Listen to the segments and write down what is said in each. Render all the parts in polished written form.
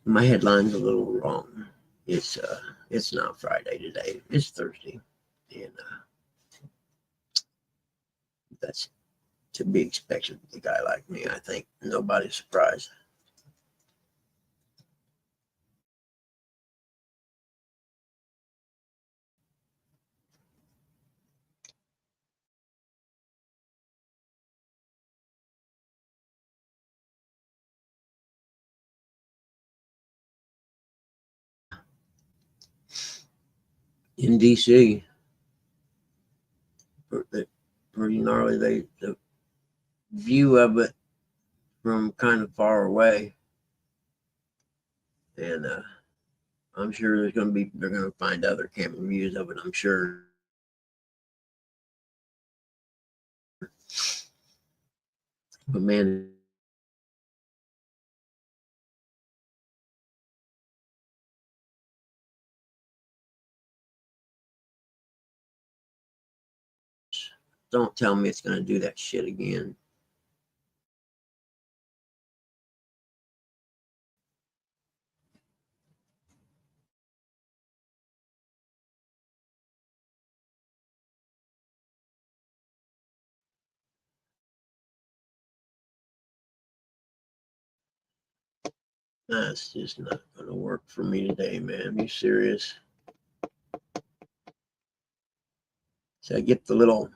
My headline's a little wrong. It's not Friday today. It's Thursday, and that's to be expected with a guy like me. I think nobody's surprised. In DC, pretty gnarly. The view of it from kind of far away, and I'm sure they're going to find other camera views of it. I'm sure, but man, don't tell me it's going to do that shit again. That's just not going to work for me today, man. Are you serious? So I get the little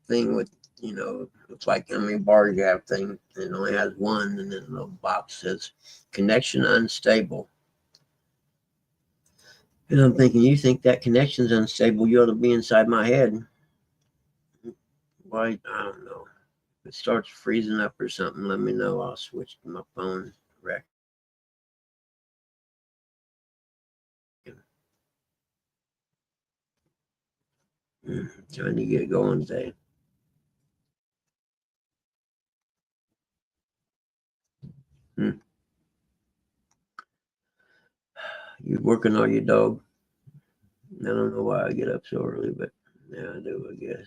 thing with, it's like how many bars you have thing. It only has one, and then the little box says connection unstable. And I'm thinking, you think that connection's unstable? You ought to be inside my head. Why? I don't know. If it starts freezing up or something, let me know. I'll switch to my phone. Trying to get it going today. You working on your dog? I don't know why I get up so early, but yeah, I do, I guess.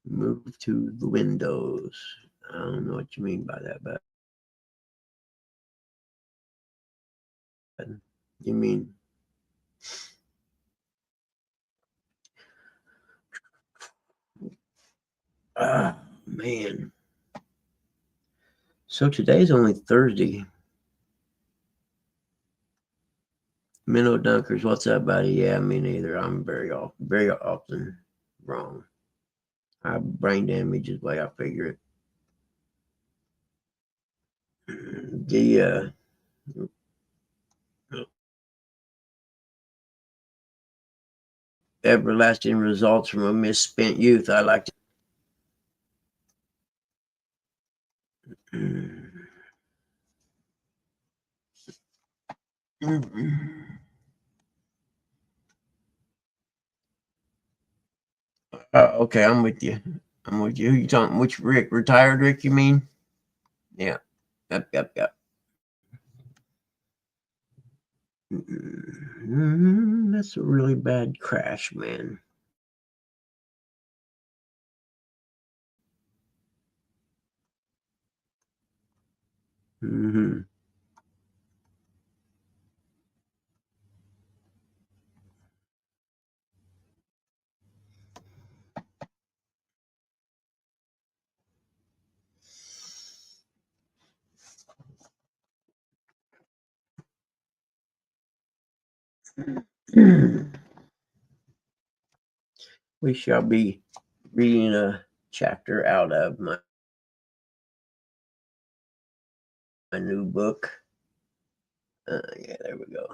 Move to the windows. I don't know what you mean by that, but you mean man. So today's only Thursday. Minnow Dunkers, what's up, buddy? Yeah, me neither. I'm very often wrong. I have brain damage is the way I figure it. The everlasting results from a misspent youth. I like to. Okay, I'm with you. I'm with you. Who you talking? Which Rick? Retired Rick? You mean? Yeah. Yep. That's a really bad crash, man. Mm-hmm. We shall be reading a chapter out of my new book. Yeah, there we go.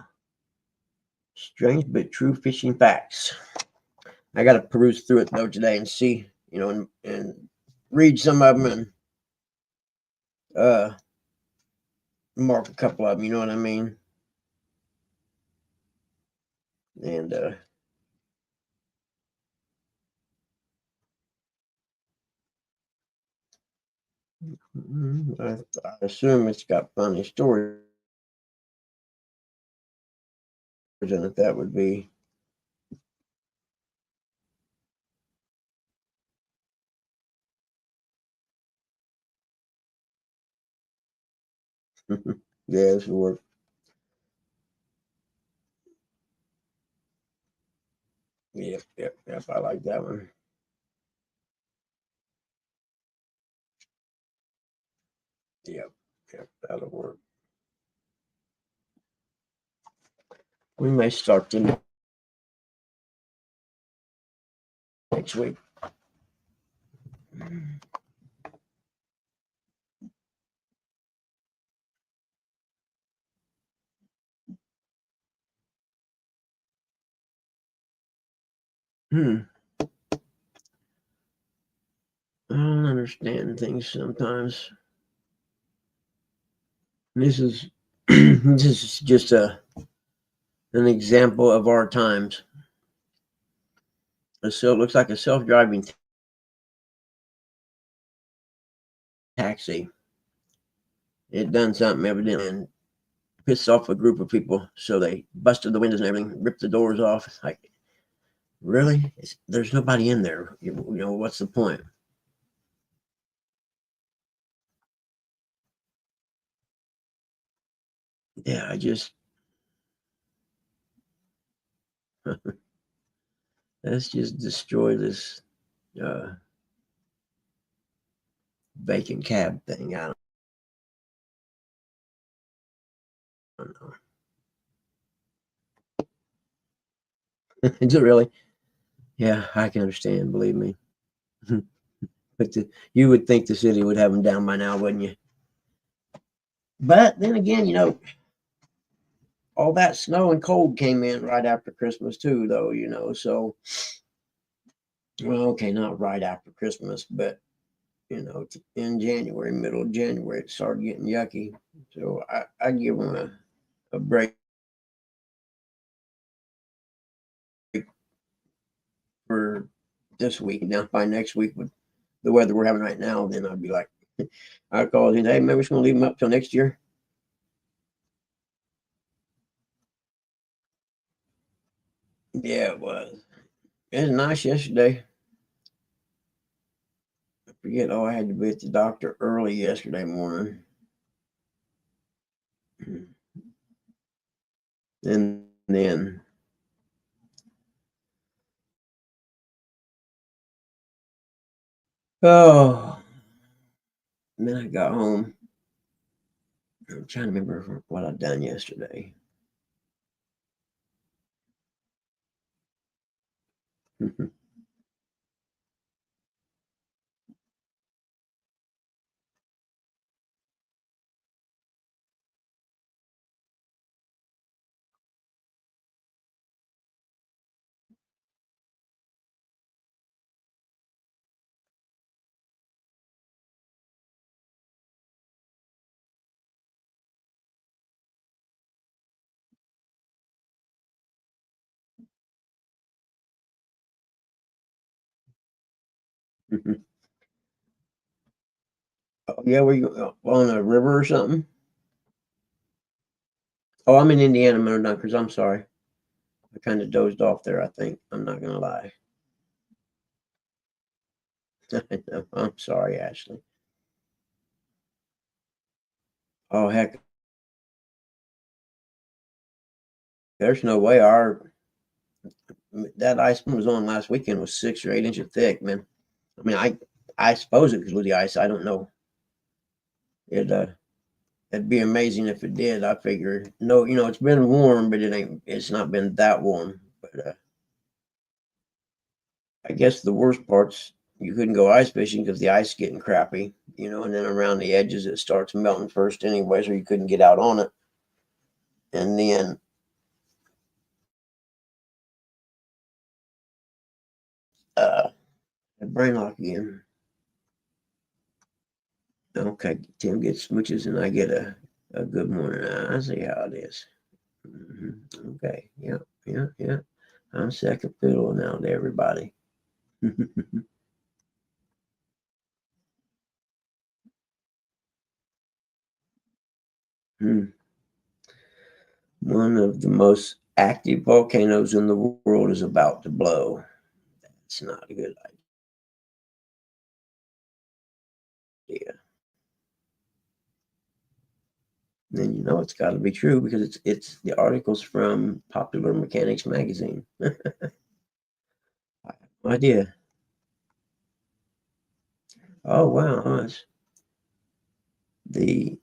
Strange but true fishing facts. I got to peruse through it though today and see, and read some of them and uh, mark a couple of them. You know what I mean? And I assume it's got funny stories in it. That would be. Yeah, this will work. Yep, yep, yep. I like that one. Yep, yep, that'll work. We may start the next week. Hmm. I don't understand things sometimes. This is this is just an example of our times. So it looks like a self-driving taxi. It done something evidently and pissed off a group of people, so they busted the windows and everything, ripped the doors off. It's like, really? There's nobody in there. What's the point? Yeah, I just let's just destroy this uh, vacant cab thing. I don't know. Is it really? Yeah, I can understand. Believe me. But you would think the city would have them down by now, wouldn't you? But then again, all that snow and cold came in right after Christmas too, though. So well, okay, not right after Christmas, but in January, middle of January, it started getting yucky. So I give them a break for this week. Now, by next week, with the weather we're having right now, then I'd be like, I'd call it, hey, maybe we're just going to leave them up till next year. Yeah, it was. It was nice yesterday. I forget, I had to be at the doctor early yesterday morning. And then, oh, and then I got home. I'm trying to remember what I'd done yesterday. Oh, yeah, we on a river or something. Oh, I'm in Indiana, Monodunkers. I'm sorry. I kind of dozed off there, I think. I'm not going to lie. I'm sorry, Ashley. Oh, heck. There's no way that ice was on last weekend was 6 or 8 inches thick, man. I mean, I suppose it was the ice. I don't know. It'd be amazing if it did. I figure, no, it's been warm, but it's not been that warm. But I guess the worst part's you couldn't go ice fishing because the ice getting crappy, and then around the edges it starts melting first anyway, so you couldn't get out on it. And then uh brain lock again. Okay, Tim gets smooches and I get a good morning. I see how it is. Okay, yeah, yeah, yeah. I'm second fiddle now to everybody. Hmm. One of the most active volcanoes in the world is about to blow. It's not a good idea. then you know it's got to be true because it's the articles from Popular Mechanics magazine. I have no idea. Oh wow, how much? The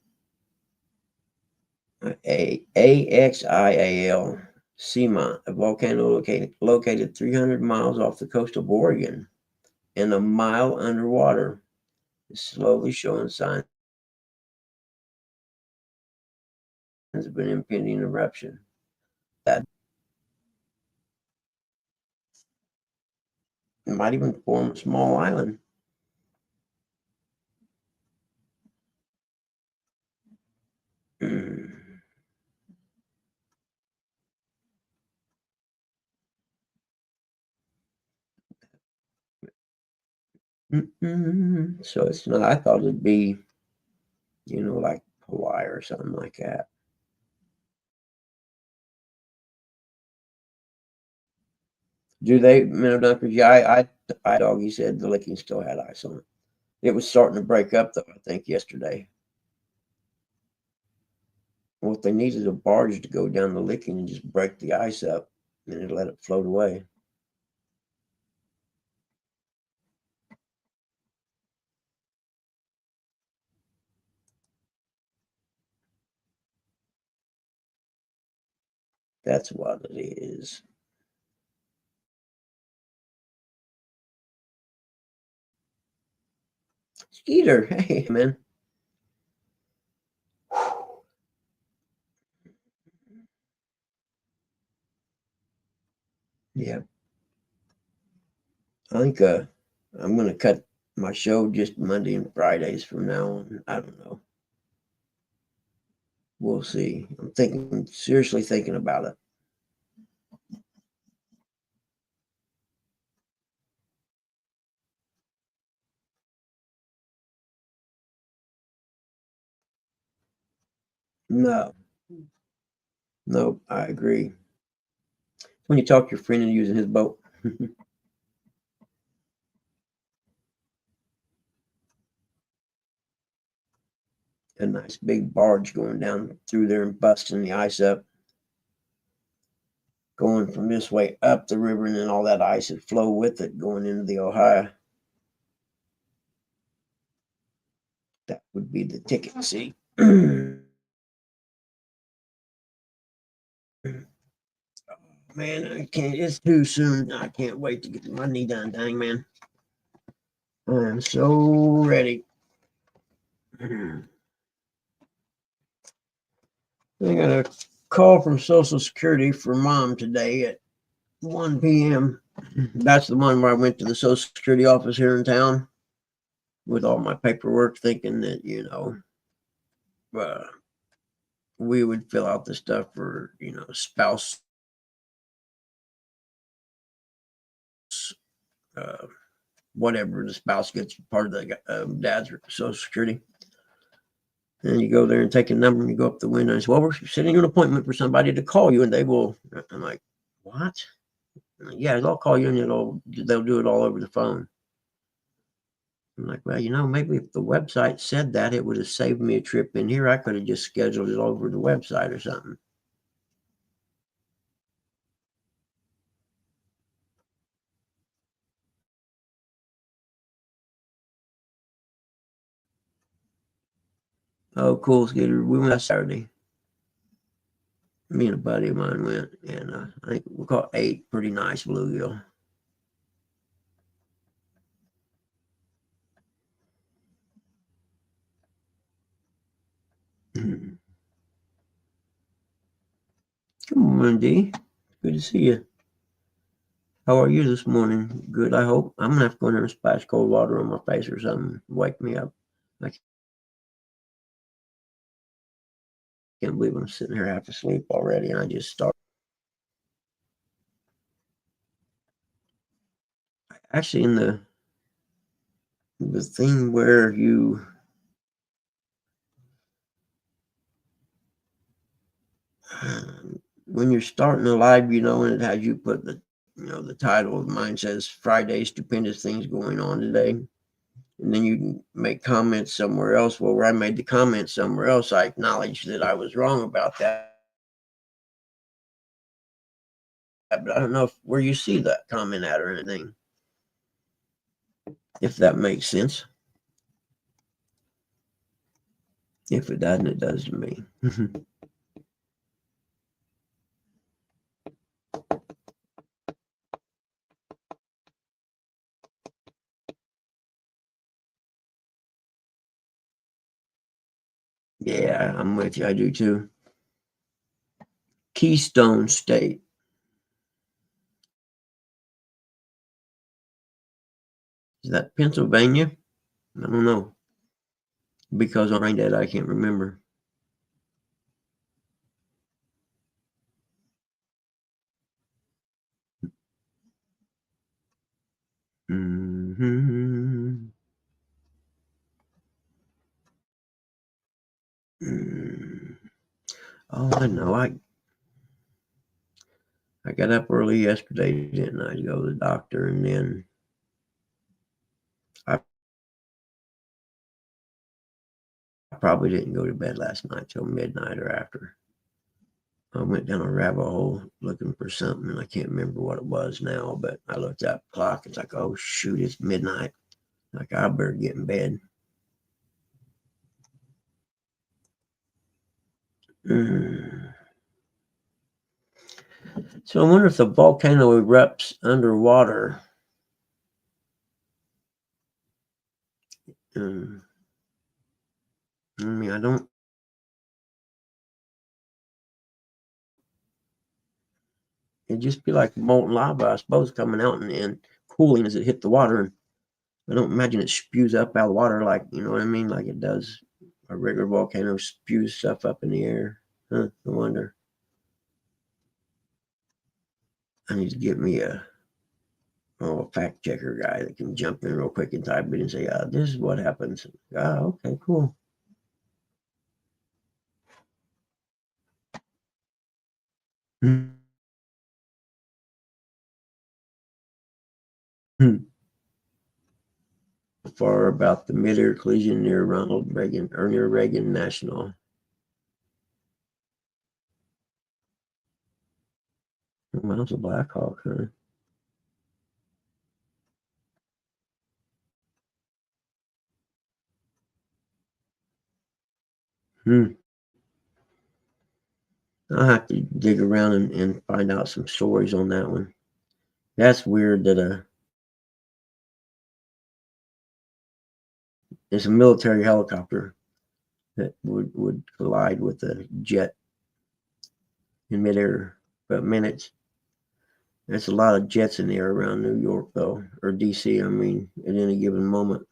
AXIAL Seamont, a volcano located 300 miles off the coast of Oregon and a mile underwater, is slowly showing signs of an impending eruption. That might even form a small island. Mm. So it's not. I thought it'd be, like Hawaii or something like that. Do they, Doctor? Yeah, doggy said the licking still had ice on it. It was starting to break up though. I think yesterday. Well, if they needed a barge to go down the licking and just break the ice up, and it'd let it float away. That's what it is. Skeeter, hey man. Yeah, I think I'm gonna cut my show just Monday and Fridays from now on. I don't know. We'll see. I'm seriously thinking about it. No, no, I agree. When you talk your friend and using his boat, a nice big barge going down through there and busting the ice up, going from this way up the river, and then all that ice would flow with it going into the Ohio. That would be the ticket. See, man, I can't. It's too soon. I can't wait to get my knee done. Dang, man, I'm so ready. I got a call from Social Security for mom today at 1 p.m. That's the one where I went to the Social Security office here in town with all my paperwork, thinking that uh, we would fill out the stuff for spouse, uh, whatever the spouse gets part of the dad's Social Security. And you go there and take a number, and you go up the window and say, "Well, we're setting an appointment for somebody to call you," and they will. I'm like, "What?" I'm like, "Yeah, they'll call you, and they'll do it all over the phone." I'm like, "Well, maybe if the website said that, it would have saved me a trip in here. I could have just scheduled it over the website or something." Oh, cool, Skeeter. We went last Saturday. Me and a buddy of mine went, and I think we caught 8 pretty nice bluegill. Good morning, D. Good to see you. How are you this morning? Good, I hope. I'm gonna have to go in there and splash cold water on my face or something. Wake me up. I can't believe I'm sitting here half asleep already, and I just start. Actually, in the thing where when you're starting a live, and it has you put the title of mine says Friday Stupendous Things Going On Today. and then you can make comments somewhere else. Well, where I made the comment somewhere else, I acknowledged that I was wrong about that. But I don't know where you see that comment at or anything, if that makes sense. If it doesn't, it does to me. Yeah, I'm with you. I do too. Keystone State. Is that Pennsylvania? I don't know. Because I'm brain dead, I can't remember. Mm-hmm. Mm. Oh, I know. I got up early yesterday, didn't I, to go to the doctor, and then I probably didn't go to bed last night till midnight or after. I went down a rabbit hole looking for something, and I can't remember what it was now, but I looked at the clock. It's like, oh, shoot, it's midnight. Like, I better get in bed. Mm. So I wonder if the volcano erupts underwater. Mm. I mean, I don't. It'd just be like molten lava, I suppose, coming out and cooling as it hit the water. And I don't imagine it spews up out of the water like, you know what I mean? Like it does a regular volcano spews stuff up in the air. Huh, I wonder. I need to get me a fact checker guy that can jump in real quick and type it and say, this is what happens. Okay, cool. Hmm. Far about the mid-air collision near Ronald Reagan or near Reagan National. Well, it's a Black Hawk, huh? Hmm. I'll have to dig around and find out some stories on that one. That's weird that it's a military helicopter that would collide with a jet in midair. But man, it's a lot of jets in the air around New York though, or DC. I mean, at any given moment.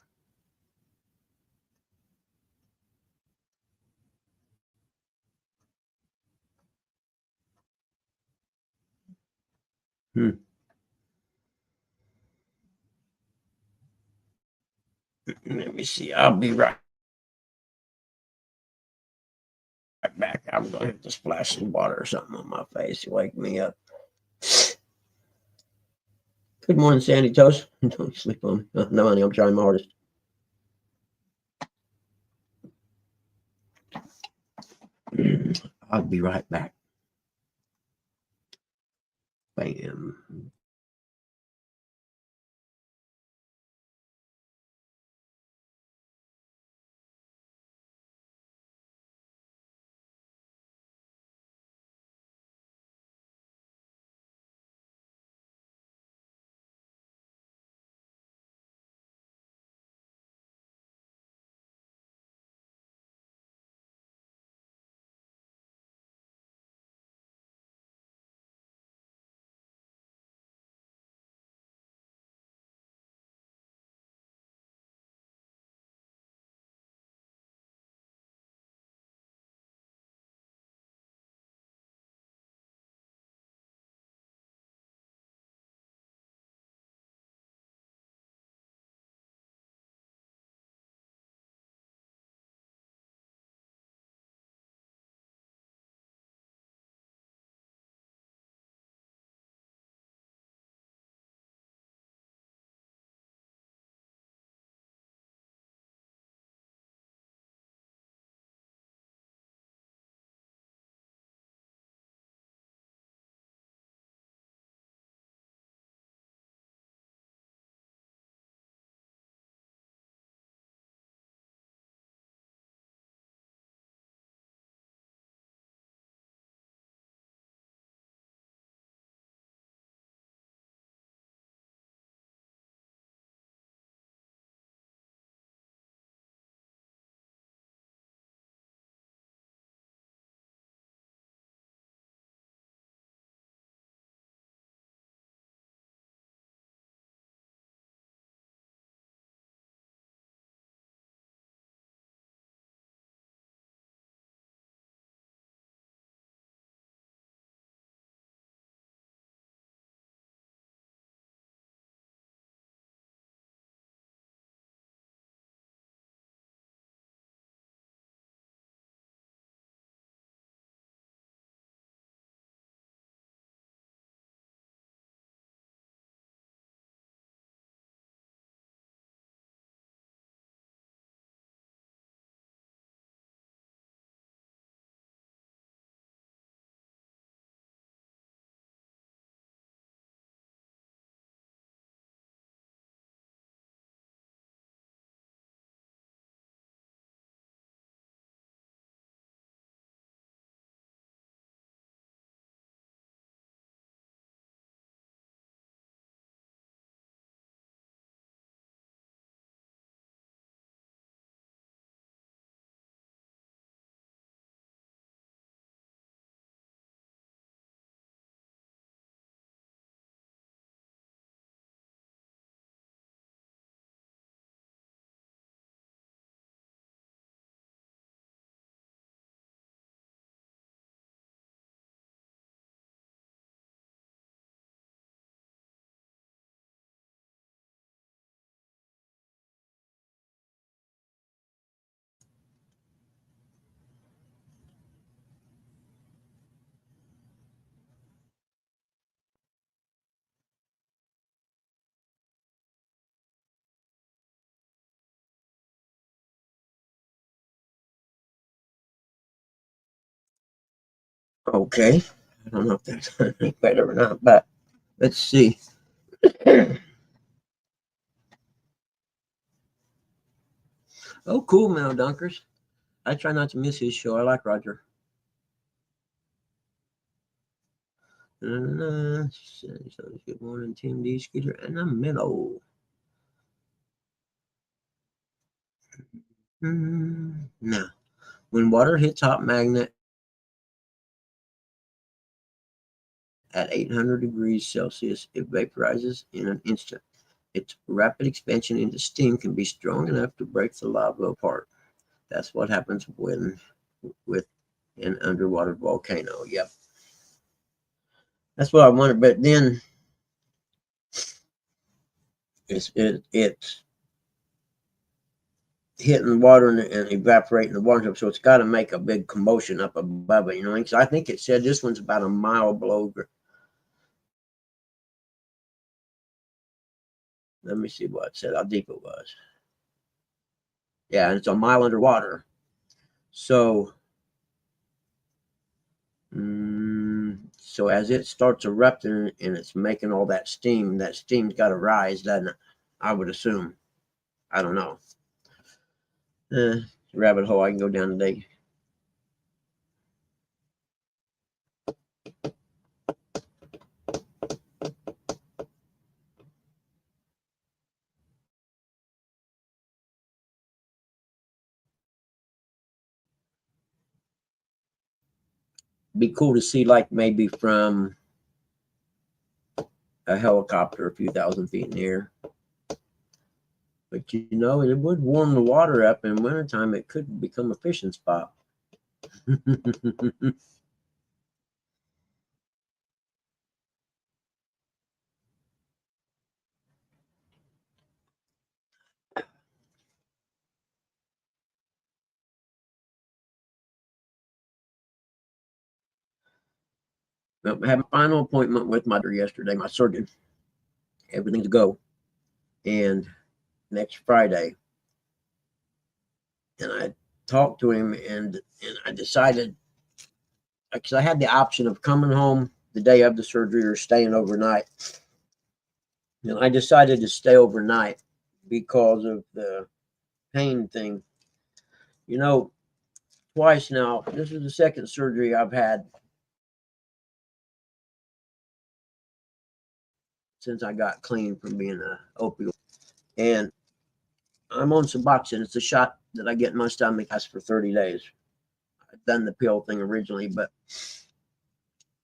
Hmm. Let me see. I'll be right back. I'm gonna have to splash some water or something on my face to wake me up. Good morning, Sandy Toast. Don't sleep on me. No, honey, I'm trying my hardest. I'll be right back. Bam. Okay. I don't know if that's any better or not, but let's see. Oh, cool, Mel Dunkers. I try not to miss his show. I like Roger. Good morning, Tim D. Scooter, and a minnow. Now, when water hits hot magnet at 800 degrees Celsius, it vaporizes in an instant. Its rapid expansion into steam can be strong enough to break the lava apart. That's what happens with an underwater volcano. Yep, that's what I wondered. But then it's hitting water and evaporating the water, so it's got to make a big commotion up above it. You know, so I think it said this one's about a mile below. Let me see what it said. How deep it was. Yeah, and it's a mile underwater. So, so as it starts erupting and it's making all that steam's got to rise, doesn't it? I would assume. I don't know. Rabbit hole I can go down today. Be cool to see, like maybe from a helicopter a few thousand feet in the air. But you know, it would warm the water up in wintertime. It could become a fishing spot. I had a final appointment with my doctor yesterday, my surgeon. Everything's a go. And next Friday, and I talked to him, and I decided, because I had the option of coming home the day of the surgery or staying overnight. And I decided to stay overnight because of the pain thing. You know, twice now. This is the second surgery I've had since I got clean from being a opioid. And I'm on Suboxone. It's a shot that I get in my stomach. Lasts for 30 days. I've done the pill thing originally, but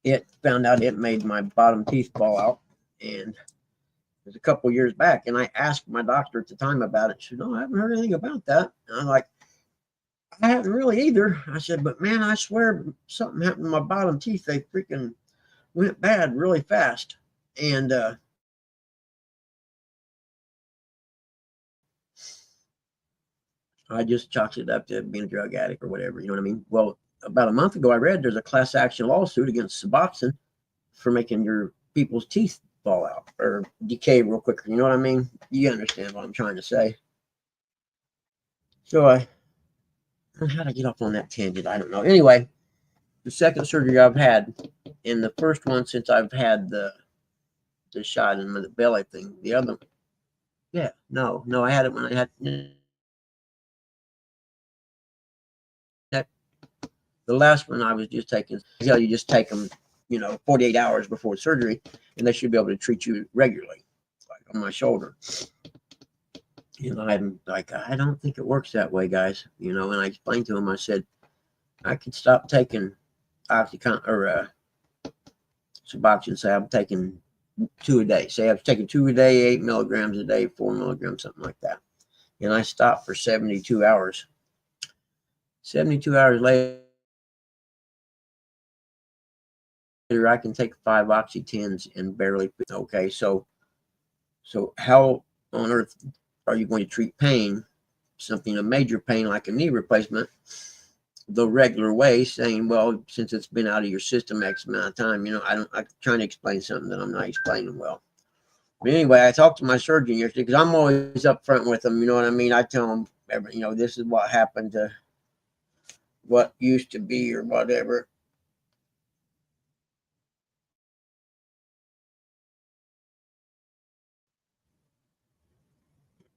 it found out it made my bottom teeth fall out. And it was a couple years back. And I asked my doctor at the time about it. She said, "No, I haven't heard anything about that." And I'm like, "I haven't really either." I said, "But man, I swear something happened to my bottom teeth. They freaking went bad really fast." And I just chalked it up to being a drug addict or whatever. You know what I mean? Well, about a month ago, I read there's a class action lawsuit against Suboxone for making your people's teeth fall out or decay real quicker. You know what I mean? You understand what I'm trying to say. So how to get off on that tangent? I don't know. Anyway, the second surgery I've had, and the first one since I've had the shot in the belly thing. The other, yeah, no, I had it when I had that. The last one I was just taking. You just take them, 48 hours before surgery, and they should be able to treat you regularly, like on my shoulder. I'm like, I don't think it works that way, guys. And I explained to him, I said, I could stop taking Oxycontin or Suboxone, say I'm taking 2 a day. Say I was taking 2 a day, 8 milligrams a day, 4 milligrams, something like that. And I stopped for 72 hours. 72 hours later, I can take 5 Oxy-10s and barely. Okay, so how on earth are you going to treat pain, something a major pain like a knee replacement, the regular way, saying, well, since it's been out of your system X amount of time, I'm trying to explain something that I'm not explaining well. But anyway, I talked to my surgeon yesterday because I'm always upfront with them. You know what I mean? I tell them, this is what happened to what used to be or whatever.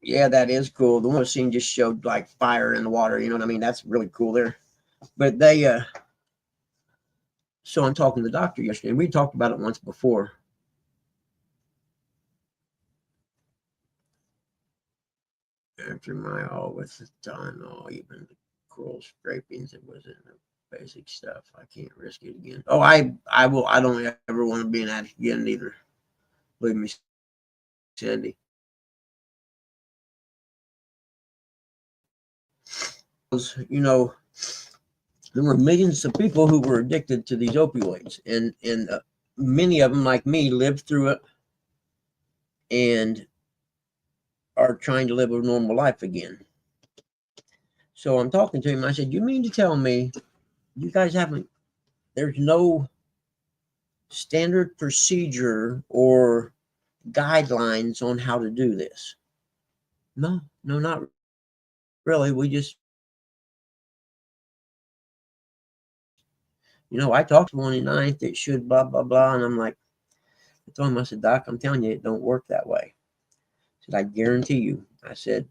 Yeah, that is cool. The one scene just showed like fire in the water. You know what I mean? That's really cool there. But they, so I'm talking to the doctor yesterday, and we talked about it once before. After my all was done, all even the coral scrapings, it was in the basic stuff. I can't risk it again. Oh, I will. I don't ever want to be an addict again either. Believe me, Sandy. You know, there were millions of people who were addicted to these opioids, and many of them, like me, lived through it and are trying to live a normal life again. So I'm talking to him. I said, "You mean to tell me you guys haven't? There's no standard procedure or guidelines on how to do this?" No, no, not really. We just, I talked to 29th. It should blah blah blah, and I'm like, I told him, I said, Doc, I'm telling you, it don't work that way. I said, I guarantee you. I said,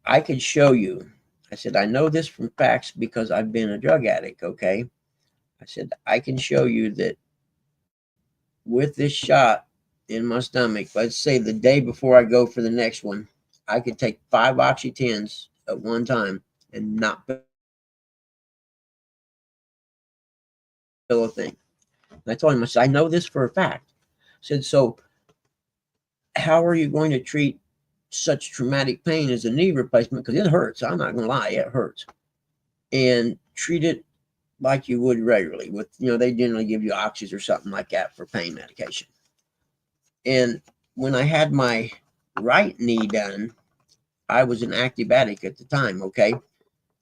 I could show you. I said, I know this from facts because I've been a drug addict. Okay. I said, I can show you that with this shot in my stomach, let's say the day before I go for the next one, I could take 5 oxy 10s at one time and not feel a thing. And I told him, I said, I know this for a fact. I said, so how are you going to treat such traumatic pain as a knee replacement? Because it hurts. I'm not going to lie, it hurts. And treat it like you would regularly with, they generally give you oxys or something like that for pain medication. And when I had my right knee done, I was an active addict at the time, okay?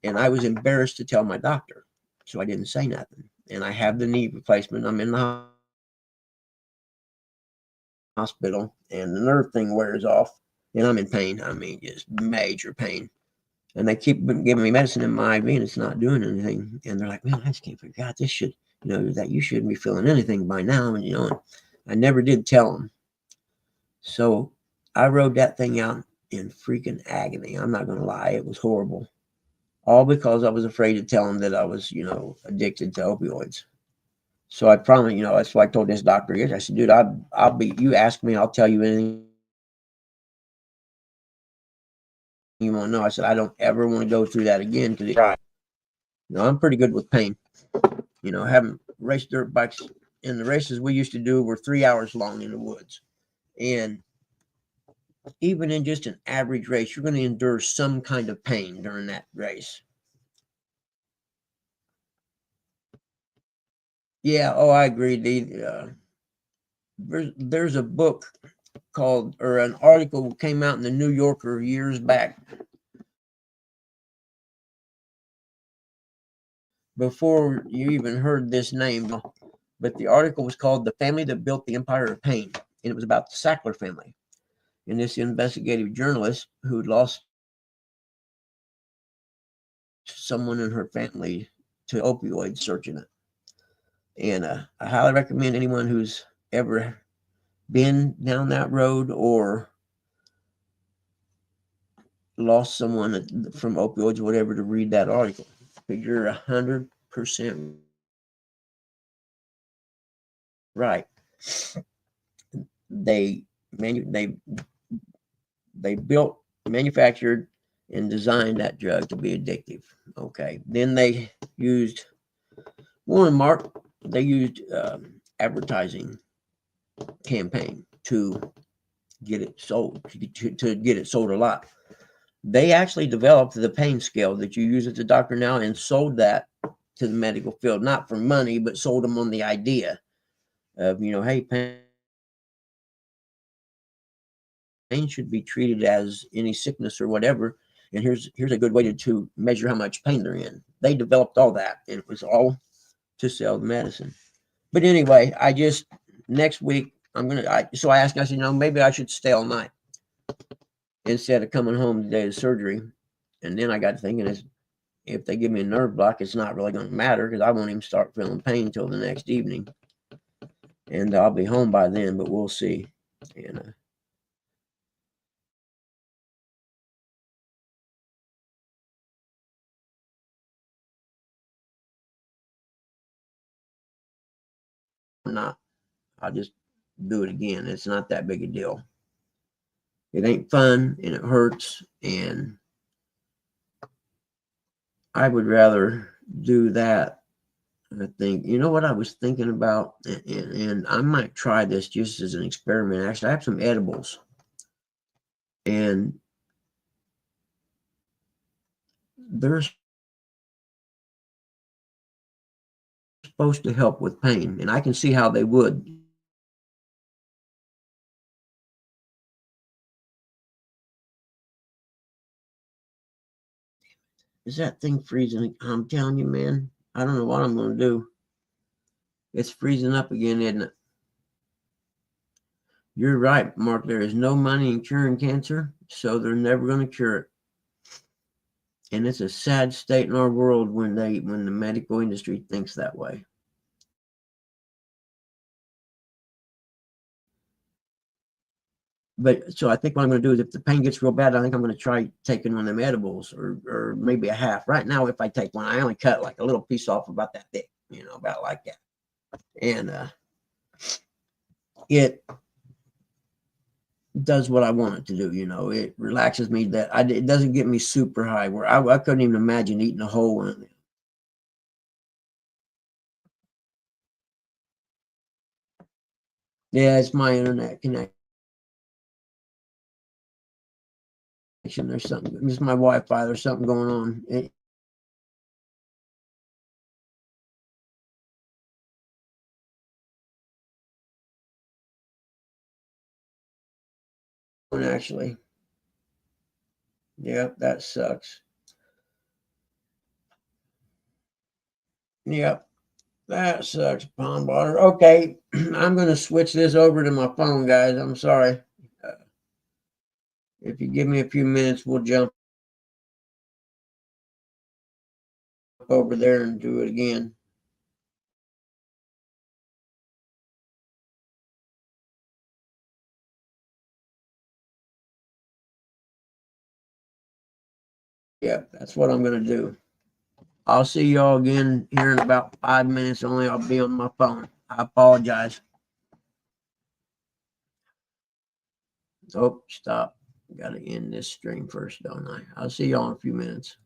And I was embarrassed to tell my doctor. So I didn't say nothing. And I have the knee replacement. I'm in the hospital and the nerve thing wears off and I'm in pain. I mean, just major pain. And they keep giving me medicine in my IV and it's not doing anything. And they're like, man, I just can't figure out this should, that you shouldn't be feeling anything by now. And, and I never did tell them. So I rode that thing out in freaking agony. I'm not going to lie. It was horrible. All because I was afraid to tell them that I was, addicted to opioids. So I promise, that's why I told this doctor yesterday. I said, dude, I'll be, you ask me, I'll tell you anything you want to know. I said, I don't ever want to go through that again because I'm pretty good with pain. Having raced dirt bikes in the races we used to do were 3 hours long in the woods. And even in just an average race, you're going to endure some kind of pain during that race. Yeah, oh, I agree. There's a book called, or an article came out in the New Yorker years back before you even heard this name. But the article was called The Family That Built the Empire of Pain. And it was about the Sackler family. And this investigative journalist who'd lost someone in her family to opioids searching it. And I highly recommend anyone who's ever been down that road or lost someone from opioids or whatever to read that article. Because you're 100% right. They built, manufactured, and designed that drug to be addictive. Okay. Then they used Warren Mark. They used advertising campaign to get it sold, to get it sold a lot. They actually developed the pain scale that you use at the doctor now and sold that to the medical field, not for money, but sold them on the idea of, hey, pain should be treated as any sickness or whatever. And here's a good way to measure how much pain they're in. They developed all that, and it was all to sell the medicine. But anyway, next week so I asked, I said, maybe I should stay all night instead of coming home the day of surgery. And then I got to thinking, if they give me a nerve block, it's not really going to matter because I won't even start feeling pain until the next evening. And I'll be home by then, but we'll see. And not, I'll just do it again. It's not that big a deal. It ain't fun and it hurts, and I would rather do that. I think, you know what I was thinking about, and I might try this just as an experiment. Actually, I have some edibles, and they're supposed to help with pain, and I can see how they would. Is that thing freezing? I'm telling you, man, I don't know what I'm going to do. It's freezing up again, isn't it? You're right, Mark. There is no money in curing cancer, so they're never going to cure it. And it's a sad state in our world when the medical industry thinks that way. But so I think what I'm going to do is, if the pain gets real bad, I think I'm going to try taking one of them edibles, or maybe a half. Right now, if I take one, I only cut like a little piece off about that thick, about like that. And it does what I want it to do. It relaxes me. It doesn't get me super high where I couldn't even imagine eating a whole one. Yeah, it's my internet connection. There's something. It's my Wi-Fi. There's something going on. Actually, yep, that sucks. Yep, that sucks, pond water. Okay, I'm going to switch this over to my phone, guys. I'm sorry. If you give me a few minutes, we'll jump over there and do it again. Yep, that's what I'm going to do. I'll see y'all again here in about 5 minutes. Only I'll be on my phone. I apologize. Oh, stop. Got to end this stream first, don't I? I'll see y'all in a few minutes.